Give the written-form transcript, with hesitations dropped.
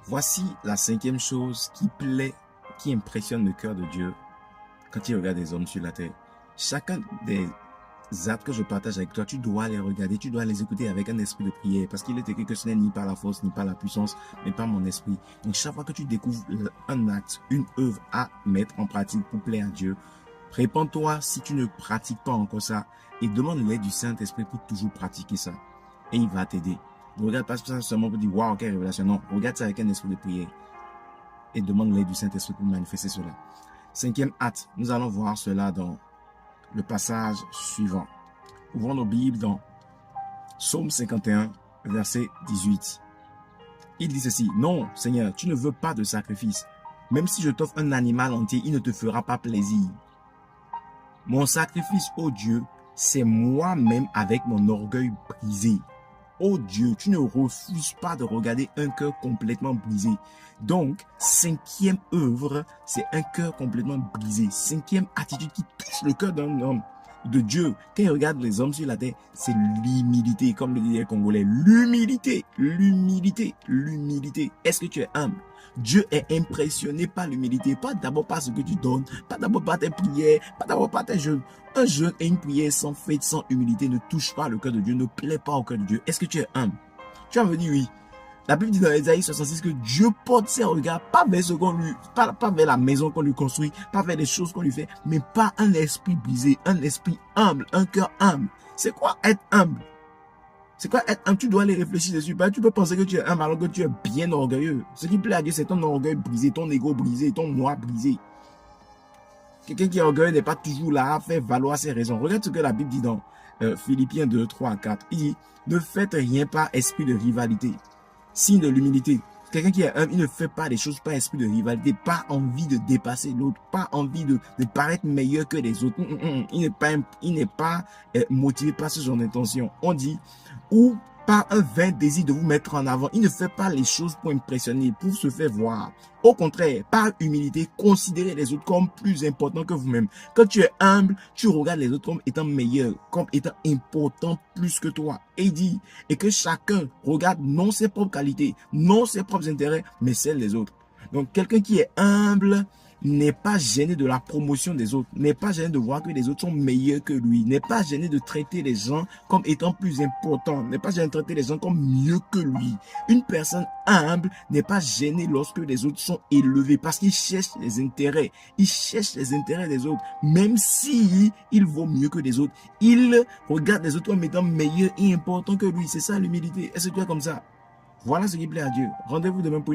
Voici la cinquième chose qui plaît, qui impressionne le cœur de Dieu quand il regarde les hommes sur la terre. Chacun des actes que je partage avec toi, tu dois les regarder, tu dois les écouter avec un esprit de prière, parce qu'il est écrit que ce n'est ni par la force, ni par la puissance, mais par mon esprit. Donc chaque fois que tu découvres un acte, une œuvre à mettre en pratique pour plaire à Dieu, répands-toi si tu ne pratiques pas encore ça et demande l'aide du Saint-Esprit pour toujours pratiquer ça. Et il va t'aider. Ne regarde pas ça seulement pour dire waouh, quelle révélation. Non, regarde ça avec un esprit de prière et demande l'aide du Saint-Esprit pour manifester cela. Cinquième acte, nous allons voir cela dans le passage suivant. Ouvrons nos Bibles dans Psaume 51, verset 18. Il dit ceci: non, Seigneur, tu ne veux pas de sacrifice. Même si je t'offre un animal entier, il ne te fera pas plaisir. Mon sacrifice, ô Dieu, c'est moi-même avec mon orgueil brisé. Oh Dieu, tu ne refuses pas de regarder un cœur complètement brisé. Donc, cinquième œuvre, c'est un cœur complètement brisé. Cinquième attitude qui touche le cœur d'un homme de Dieu. Quand il regarde les hommes sur la terre, c'est l'humilité, comme le disait les Congolais. L'humilité, l'humilité, l'humilité. Est-ce que tu es humble? Dieu est impressionné par l'humilité, pas d'abord par ce que tu donnes, pas d'abord par tes prières, pas d'abord par tes jeûnes. Un jeûne et une prière sans faith, sans humilité ne touche pas le cœur de Dieu, ne plaît pas au cœur de Dieu. Est-ce que tu es humble? Tu vas me dire oui. La Bible dit dans Ésaïe 66 que Dieu porte ses regards pas vers ce qu'on lui, pas vers la maison qu'on lui construit, pas vers les choses qu'on lui fait, mais pas un esprit brisé, un esprit humble, un cœur humble. C'est quoi être humble? C'est quoi être humble? Tu dois aller réfléchir dessus. Tu peux penser que tu es humble alors que tu es bien orgueilleux. Ce qui plaît à Dieu, c'est ton orgueil brisé, ton ego brisé, ton moi brisé. Quelqu'un qui est orgueilleux n'est pas toujours là à faire valoir ses raisons. Regarde ce que la Bible dit dans Philippiens 2, 3 à 4. Il dit: ne faites rien par esprit de rivalité, signe de l'humilité. Quelqu'un qui est humble, il ne fait pas des choses par esprit de rivalité, pas envie de dépasser l'autre, pas envie de paraître meilleur que les autres. Il n'est pas motivé par ce genre d'intention. On dit, ou par un vain désir de vous mettre en avant. Il ne fait pas les choses pour impressionner, pour se faire voir. Au contraire, par humilité, considérez les autres comme plus importants que vous-même. Quand tu es humble, tu regardes les autres comme étant meilleurs, comme étant importants plus que toi. Et il dit, et que chacun regarde non ses propres qualités, non ses propres intérêts, mais celles des autres. Donc, quelqu'un qui est humble n'est pas gêné de la promotion des autres, n'est pas gêné de voir que les autres sont meilleurs que lui, n'est pas gêné de traiter les gens comme étant plus importants, n'est pas gêné de traiter les gens comme mieux que lui. Une personne humble n'est pas gênée lorsque les autres sont élevés parce qu'il cherche les intérêts, il cherche les intérêts des autres, même si il vaut mieux que les autres, il regarde les autres comme étant meilleurs et importants que lui. C'est ça l'humilité. Est-ce que tu es comme ça? Voilà ce qui plaît à Dieu. Rendez-vous demain pour